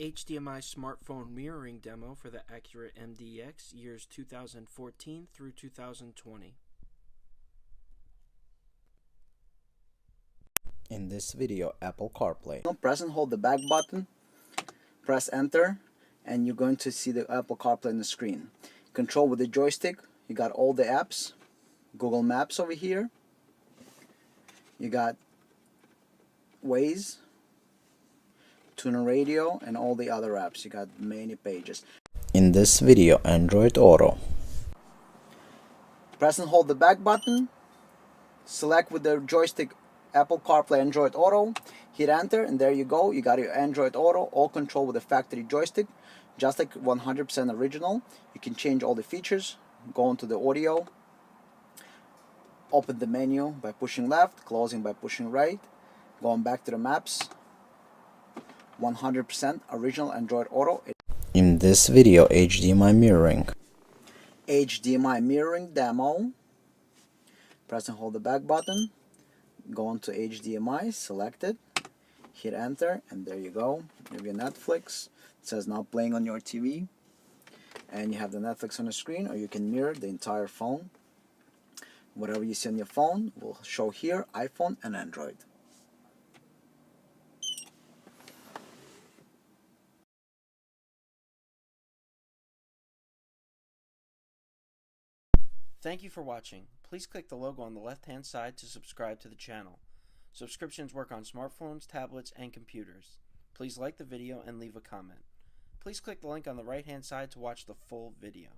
HDMI smartphone mirroring demo for the Acura MDX years 2014 through 2020. In this video, Apple CarPlay. Press and hold the back button, press enter, and you're going to see the Apple CarPlay on the screen. Control with the joystick, you got all the apps, Google Maps over here, you got Waze, Tuner Radio, and all the other apps. You got many pages. In this video, Android Auto. Press and hold the back button, select with the joystick Apple CarPlay Android Auto, hit enter, and there you go. You got your Android Auto, all control with the factory joystick, just like 100% original. You can change all the features, go into the audio, open the menu by pushing left, closing by pushing right, going back to the maps. 100% original Android Auto. In this video, HDMI mirroring. HDMI mirroring demo. Press and hold the back button, go into HDMI, select it, hit enter, and there you go. You have your Netflix. It says now playing on your TV, and you have the Netflix on the screen, or you can mirror the entire phone. Whatever you see on your phone will show here, iPhone and Android. Thank you for watching. Please click the logo on the left-hand side to subscribe to the channel. Subscriptions work on smartphones, tablets, and computers. Please like the video and leave a comment. Please click the link on the right-hand side to watch the full video.